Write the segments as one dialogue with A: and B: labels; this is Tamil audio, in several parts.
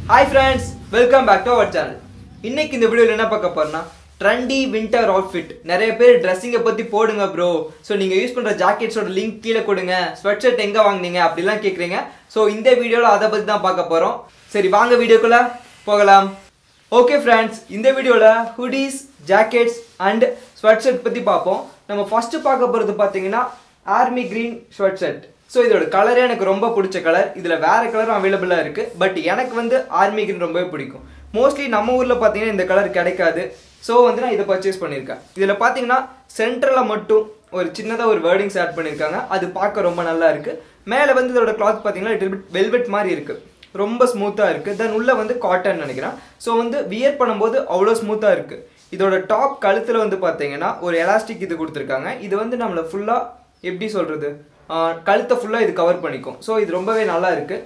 A: Hi friends, welcome back to our channel. இன்னைக்கு இந்த வீடியோல என்ன பார்க்க போறோம்னா trendy winter outfit. நிறைய பேர் dressing பத்தி போடுங்க bro. சோ நீங்க யூஸ் பண்ற ஜாக்கெட்ஸோட லிங்க் கீழ கொடுங்க. ஸ்வெட்ஷர்ட் எங்க வாங்குனீங்க அப்படிலாம் கேக்குறீங்க. சோ இந்த வீடியோல அத பத்தி தான் பார்க்க போறோம். சரி வாங்க வீடியோக்குள்ள போகலாம். Okay friends, இந்த வீடியோல hoodies, jackets and sweatshirt பத்தி பாப்போம். நம்ம ஃபர்ஸ்ட் பார்க்க போறது பாத்தீங்கன்னா army green sweatshirt. So இதோட கலரே எனக்கு ரொம்ப பிடிச்ச கலர். இதுல வேற கலரும் அவேலபிளா இருக்கு. பட் எனக்கு வந்து ஆர்மி கிரீன் ரொம்பவே பிடிக்கும். மோஸ்ட்லி நம்ம ஊர்ல பாத்தீங்கன்னா இந்த கலர் கிடைக்காது. சோ வந்து நான் இத பர்ச்சேஸ் பண்ணிருக்கேன். இதுல பாத்தீங்கன்னா சென்டர்ல மட்டும் ஒரு சின்னதா ஒரு வேர்டிங்ஸ் ஆட் பண்ணிருக்காங்க. அது பார்க்க ரொம்ப நல்லா இருக்கு. மேல வந்து இதோட கிளாத் பாத்தீங்கன்னா லிட்டில் பிட் வெல்வெட் மாதிரி இருக்கு. ரொம்ப ஸ்மூத்தா இருக்கு. தென் உள்ள வந்து காட்டன் நினைக்கிறேன். சோ வந்து வியர் பண்ணும்போது அவ்வளவு ஸ்மூத்தா இருக்கு. இதோட டாப் கழுத்துல வந்து பாத்தீங்கன்னா ஒரு எலாஸ்டிக் இது கொடுத்திருக்காங்க. இது வந்து நம்மள ஃபுல்லா எப்படி சொல்றது கழுத்தை ஃபுல்லா இது கவர் பண்ணிக்கும். ஸோ இது ரொம்பவே நல்லா இருக்கு.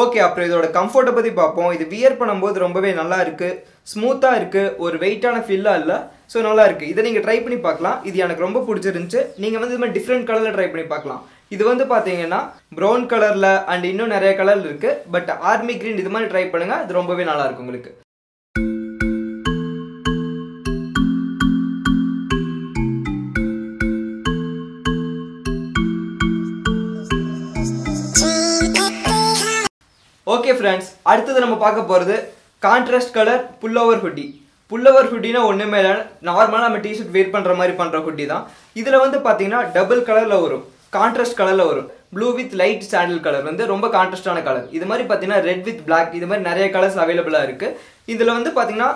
A: ஓகே, அப்புறம் இதோட கம்ஃபர்ட்டை பத்தி பார்ப்போம். இது வியர் பண்ணும்போது ரொம்பவே நல்லா இருக்கு, ஸ்மூத்தா இருக்கு, ஒரு வெயிட்டான ஃபீல்லா இல்ல. ஸோ நல்லா இருக்கு. இதை நீங்க ட்ரை பண்ணி பார்க்கலாம். இது எனக்கு ரொம்ப பிடிச்சிருந்துச்சு. நீங்க வந்து இது மாதிரி டிஃப்ரெண்ட் கலர்ல ட்ரை பண்ணி பார்க்கலாம். இது வந்து பாத்தீங்கன்னா ப்ரௌன் கலர்ல அண்ட் இன்னும் நிறைய கலர் இருக்கு. பட் ஆர்மி கிரீன் இது மாதிரி ட்ரை பண்ணுங்க. இது ரொம்பவே நல்லா இருக்கும் உங்களுக்கு. ஓகே ஃப்ரெண்ட்ஸ், அடுத்தது நம்ம பார்க்க போகிறது contrast colour pullover hoodie. Pullover ஹுட்டினா ஒன்றுமே இல்லை, நார்மலாக நம்ம டிஷர்ட் வேர் பண்ணுற மாதிரி பண்ணுற ஹுட்டி தான். இதில் வந்து பார்த்தீங்கன்னா டபுள் கலரில் வரும், கான்ட்ராஸ்ட் கலரில் வரும். Blue with light sandal colour வந்து ரொம்ப கான்ட்ராஸ்டான கலர். இது மாதிரி பார்த்தீங்கன்னா ரெட் வித் பிளாக், இது மாதிரி நிறைய கலர்ஸ் அவைலபிளாக இருக்குது. இதில் வந்து பார்த்தீங்கன்னா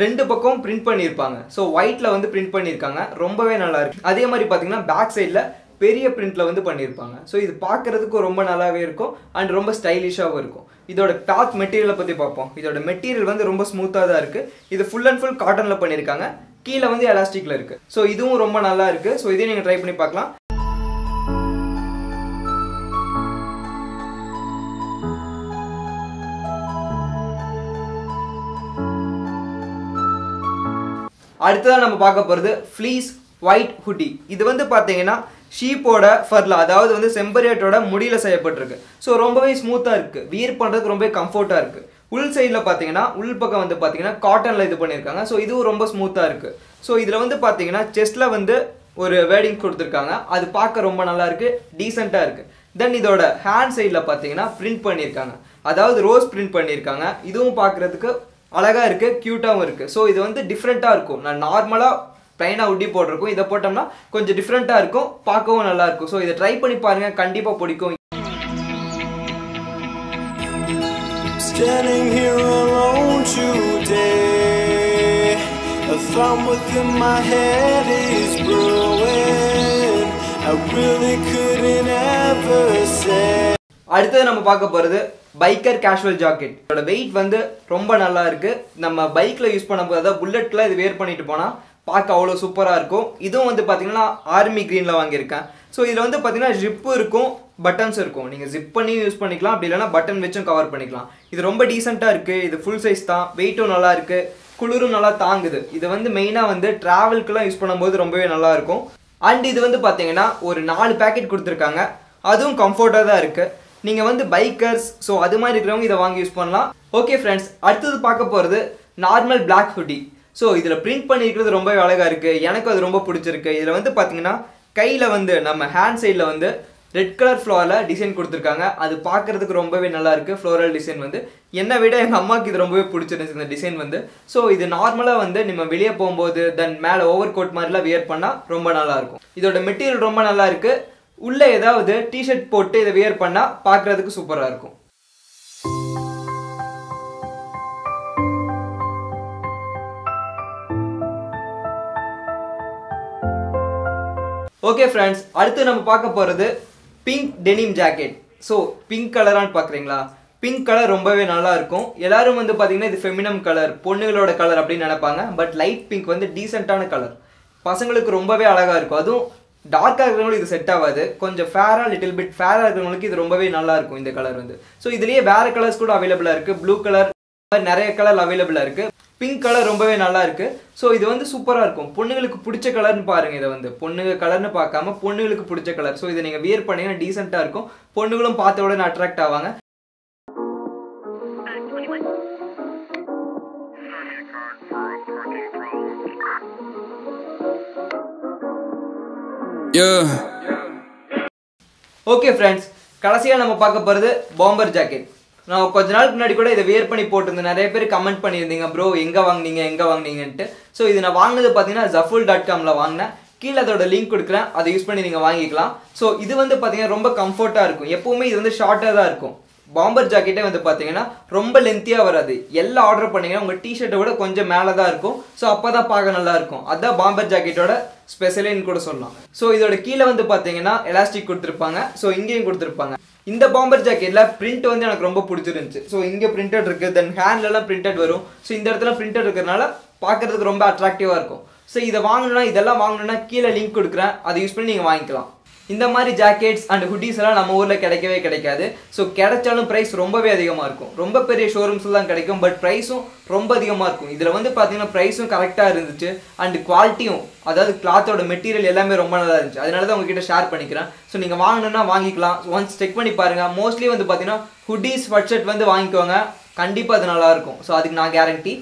A: ரெண்டு பக்கம் பிரிண்ட் பண்ணியிருப்பாங்க. ஸோ ஒயிட்டில் வந்து பிரிண்ட் பண்ணியிருக்காங்க, ரொம்பவே நல்லா இருக்கு. அதே மாதிரி பார்த்தீங்கன்னா பேக் சைடில் பெரிய பிரிண்ட்ல வந்து பண்ணியிருப்பாங்க. ஸோ இது பார்க்கறதுக்கு ரொம்ப நல்லாவே இருக்கும் அண்ட் ரொம்ப ஸ்டைலிஷாகவும் இருக்கும். இதோட கிளாத் மெட்டீரியலை பற்றி பார்ப்போம். இதோட மெட்டீரியல் வந்து ரொம்ப ஸ்மூத்தாக தான் இருக்கு. இது ஃபுல் அண்ட் ஃபுல் காட்டனில் பண்ணியிருக்காங்க. கீழே வந்து எலாஸ்டிக்ல இருக்கு. ஸோ இதுவும் ரொம்ப நல்லா இருக்கு. ஸோ இதையும் நீங்கள் ட்ரை பண்ணி பார்க்கலாம். அடுத்ததான் நம்ம பார்க்க போகிறது ஃப்ளீஸ் ஒயிட் ஹுட்டி. இது வந்து பார்த்தீங்கன்னா ஷீப்போட ஃபர்ல, அதாவது வந்து செம்பரியட்டோட முடியில செய்யப்பட்டிருக்கு. ஸோ ரொம்பவே ஸ்மூத்தாக இருக்கு, வியர் பண்ணுறதுக்கு ரொம்பவே கம்ஃபர்ட்டாக இருக்கு. உள் சைடில் பார்த்தீங்கன்னா உள் பக்கம் வந்து பார்த்தீங்கன்னா காட்டனில் இது பண்ணியிருக்காங்க. ஸோ இதுவும் ரொம்ப ஸ்மூத்தாக இருக்கு. ஸோ இதில் வந்து பார்த்தீங்கன்னா செஸ்ட்ல வந்து ஒரு வேர்டிங் கொடுத்துருக்காங்க. அது பார்க்க ரொம்ப நல்லா இருக்கு, டீசெண்டாக இருக்கு. தென் இதோட ஹேண்ட் சைடில் பார்த்தீங்கன்னா பிரிண்ட் பண்ணியிருக்காங்க, அதாவது ரோஸ் பிரிண்ட் பண்ணியிருக்காங்க. இதுவும் பார்க்கறதுக்கு அழகா இருக்கு, கியூட்டாகவும் இருக்கு. ஸோ இது வந்து டிஃப்ரெண்ட்டாக இருக்கும். நான் நார்மலாக பிளைனா உட்டி போட்டிருக்கும், இதை போட்டோம்னா கொஞ்சம் டிஃப்ரெண்ட்டாக இருக்கும், பார்க்கவும் நல்லா இருக்கும். ஸோ இதை ட்ரை பண்ணி பாருங்க, கண்டிப்பாக பிடிக்கும்.
B: Standing here alone today, a thumb within my head is brewing. I really couldn't ever say.
A: அடுத்தது நம்ம பார்க்க போகிறது பைக்கர் கேஷுவல் ஜாக்கெட். இதோட வெயிட் வந்து ரொம்ப நல்லா இருக்கு. நம்ம பைக்ல யூஸ் பண்ணும்போது, அதாவது புல்லட்ல இது வேர் பண்ணிட்டு போனா பார்க்க அவ்வளோ சூப்பராக இருக்கும். இதுவும் வந்து பார்த்தீங்கன்னா ஆர்மி கிரீனில் வாங்கியிருக்கேன். ஸோ இதில் வந்து பார்த்தீங்கன்னா ஜிப்பு இருக்கும், பட்டன்ஸ் இருக்கும். நீங்கள் ஜிப் பண்ணி யூஸ் பண்ணிக்கலாம், அப்படி இல்லைனா பட்டன் வச்சும் கவர் பண்ணிக்கலாம். இது ரொம்ப டீசெண்டாக இருக்குது. இது ஃபுல் சைஸ் தான், வெயிட்டும் நல்லா இருக்குது, குளிரும் நல்லா தாங்குது. இது வந்து மெயினாக வந்து ட்ராவல்க்குலாம் யூஸ் பண்ணும்போது ரொம்பவே நல்லா இருக்கும். அண்ட் இது வந்து பார்த்தீங்கன்னா ஒரு 4 பேக்கெட் கொடுத்துருக்காங்க, அதுவும் கம்ஃபர்ட்டாக தான் இருக்குது. நீங்கள் வந்து பைக்கர்ஸ் ஸோ அது மாதிரி இருக்கிறவங்க இதை வாங்கி யூஸ் பண்ணலாம். ஓகே ஃப்ரெண்ட்ஸ், அடுத்தது பார்க்க போகிறது நார்மல் பிளாக் ஹுட்டி. ஸோ இதில் பிரிண்ட் பண்ணியிருக்கிறது ரொம்பவே அழகாக இருக்குது, எனக்கு அது ரொம்ப பிடிச்சிருக்கு. இதில் வந்து பார்த்தீங்கன்னா கையில் வந்து நம்ம ஹேண்ட் சைடில் வந்து ரெட் கலர் ஃப்ளோரில் டிசைன் கொடுத்துருக்காங்க. அது பார்க்குறதுக்கு ரொம்பவே நல்லா இருக்குது. ஃப்ளோரல் டிசைன் வந்து என்னை விட எங்கள் அம்மாவுக்கு இது ரொம்பவே பிடிச்சிருந்துச்சு இந்த டிசைன் வந்து. ஸோ இது நார்மலாக வந்து நம்ம வெளியே போகும்போது தென் மேலே ஓவர் கோட் மாதிரிலாம் வியர் பண்ணால் ரொம்ப நல்லாயிருக்கும். இதோட மெட்டீரியல் ரொம்ப நல்லா இருக்குது. உள்ளே ஏதாவது டிஷர்ட் போட்டு இதை வியர் பண்ணால் பார்க்குறதுக்கு சூப்பராக இருக்கும். ஓகே ஃப்ரெண்ட்ஸ், அடுத்து நம்ம பார்க்க போகிறது pink denim jacket. So pink கலரான்னு பார்க்குறீங்களா? பிங்க் கலர் ரொம்பவே நல்லா இருக்கும். எல்லாரும் வந்து பார்த்தீங்கன்னா இது ஃபெமினம் கலர், பொண்ணுகளோட கலர் அப்படின்னு நினைப்பாங்க. பட் லைட் பிங்க் வந்து டீசெண்டான கலர், பசங்களுக்கு ரொம்பவே அழகாக இருக்கும். அதுவும் டார்க்காக இருக்கிறவங்களுக்கு இது செட் ஆகாது. கொஞ்சம் ஃபேராக லிட்டில் பிட் ஃபேராக இருக்கிறவங்களுக்கு இது ரொம்பவே நல்லா இருக்கும் இந்த கலர் வந்து. ஸோ இதுலேயே வேறு கலர்ஸ் கூட அவைலபிளாக இருக்குது. ப்ளூ கலர், நிறைய கலர் அவைலபிளாக இருக்குது. பிங்க் கலர் ரொம்பவே நல்லா இருக்கு. ஸோ இது வந்து சூப்பராக இருக்கும். பொண்ணுங்களுக்கு பிடிச்ச கலர்னு பாருங்க. இதை வந்து பொண்ணுங்க கலர்னு பார்க்காம பொண்ணுங்களுக்கு பிடிச்ச கலர். ஸோ இதை நீங்கள் வியர் பண்ணீங்கன்னா டீசெண்டாக இருக்கும். பொண்ணுங்களும் பார்த்த உடனே அட்ராக்ட் ஆவாங்க.
C: Yeah.
A: ஓகே ஃப்ரெண்ட்ஸ், கடைசியாக நம்ம பார்க்க போகிறது பாம்பர் ஜாக்கெட். நான் கொஞ்ச நாளுக்கு முன்னாடி கூட இதை வியர் பண்ணி போட்டிருந்தேன். நிறைய பேர் கமெண்ட் பண்ணியிருந்தீங்க, ப்ரோ எங்கே வாங்கினீங்கன்ட்டு. ஸோ இது நான் வாங்கினது பார்த்தீங்கன்னா zaful.com வாங்கினேன். கீழே அதோட லிங்க் கொடுக்குறேன், அதை யூஸ் பண்ணி நீங்கள் வாங்கிக்கலாம். ஸோ இது வந்து பார்த்தீங்கன்னா ரொம்ப கம்ஃபர்ட்டாக இருக்கும். எப்போவுமே இது வந்து ஷார்ட்டாக தான் இருக்கும். பாம்பர் ஜாக்கெட்டே வந்து பார்த்தீங்கன்னா ரொம்ப லென்த்தியாக வராது. எல்லாம் ஆர்டர் பண்ணிங்கன்னா உங்கள் டிஷர்ட்டை விட கொஞ்சம் மேலே தான் இருக்கும். ஸோ அப்போ தான் பார்க்க நல்லா இருக்கும். அதுதான் பாம்பர் ஜாக்கெட்டோட ஸ்பெஷலின்னு கூட சொல்லலாம். ஸோ இதோட கீழே வந்து பார்த்தீங்கன்னா எலாஸ்டிக் கொடுத்துருப்பாங்க. ஸோ இங்கேயும் கொடுத்துருப்பாங்க. இந்த பாம்பர் ஜாக்கெட்டில் பிரிண்ட் வந்து எனக்கு ரொம்ப பிடிச்சிருந்துச்சு. ஸோ இங்கே பிரிண்டட் இருக்குது, தென் ஹேண்ட்லலாம் பிரிண்டட் வரும். ஸோ இந்த இடத்துல பிரிண்டட் இருக்கிறதுனால பார்க்குறதுக்கு ரொம்ப அட்ராக்டிவாக இருக்கும். ஸோ இதை வாங்கணும்னா, இதெல்லாம் வாங்கணும்னா கீழே லிங்க் கொடுக்குறேன், அதை யூஸ் பண்ணி நீங்கள் வாங்கிக்கலாம். இந்த மாதிரி ஜாக்கெட்ஸ் அண்ட் ஹுட்டீஸ் எல்லாம் நம்ம ஊரில் கிடைக்கவே கிடைக்காது. ஸோ கிடைச்சாலும் ப்ரைஸ் ரொம்பவே அதிகமாக இருக்கும். ரொம்ப பெரிய ஷோரூம்ஸில் தான் கிடைக்கும், பட் ப்ரைஸும் ரொம்ப அதிகமாக இருக்கும். இதில் வந்து பார்த்தீங்கன்னா ப்ரைஸும் கரெக்டாக இருந்துச்சு அண்ட் குவாலிட்டியும், அதாவது கிளாத்தோட மெட்டீரியல் எல்லாமே ரொம்ப நல்லா இருந்துச்சு. அதனால தான் உங்ககிட்ட ஷேர் பண்ணிக்கிறேன். ஸோ நீங்கள் வாங்கணுன்னா வாங்கிக்கலாம். ஒன்ஸ் செக் பண்ணி பாருங்கள். மோஸ்ட்லி வந்து பார்த்தீங்கன்னா ஹுட்டீஸ் ஸ்வெட்ஷர்ட் வந்து வாங்கிக்கோங்க, கண்டிப்பாக அது நல்லாயிருக்கும். ஸோ அதுக்கு நான் கேரண்டி.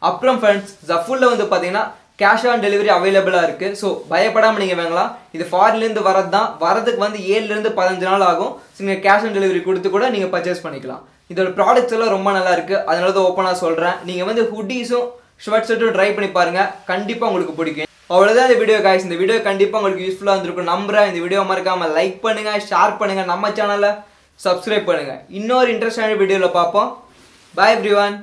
A: அப்புறம் ஃப்ரெண்ட்ஸ், ஜஃபுல்ல வந்து பார்த்தீங்கன்னா கேஷ் ஆன் டெலிவரி அவைலபிளாக இருக்குது. ஸோ பயப்படாமல் நீங்கள் வாங்கலாம். இது ஃபாரின்லேருந்து வரது தான். வரதுக்கு வந்து 7லேருந்து 15 நாள் ஆகும். ஸோ நீங்கள் கேஷ் ஆன் டெலிவரி கொடுத்து கூட நீங்கள் பர்ச்சேஸ் பண்ணிக்கலாம். இதோட ப்ராடக்ட்ஸ் எல்லாம் ரொம்ப நல்லா இருக்குது. அதனால தான் ஓப்பனாக சொல்கிறேன். நீங்கள் வந்து ஹுட்டீஸும் ஷர்ட் ஷர்ட்டும் ட்ரை பண்ணி பாருங்கள், கண்டிப்பாக உங்களுக்கு பிடிக்கும். அவ்வளோதான் இந்த வீடியோ காய்ஸ். இந்த வீடியோ கண்டிப்பாக உங்களுக்கு யூஸ்ஃபுல்லாக இருந்திருக்கும் நம்புறேன். இந்த வீடியோ மறக்காமல் லைக் பண்ணுங்கள், ஷேர் பண்ணுங்கள், நம்ம சேனலை சப்ஸ்கிரைப் பண்ணுங்கள். இன்னொரு இன்ட்ரெஸ்டான வீடியோவில் பார்ப்போம். பாய் எவ்ரிவன்.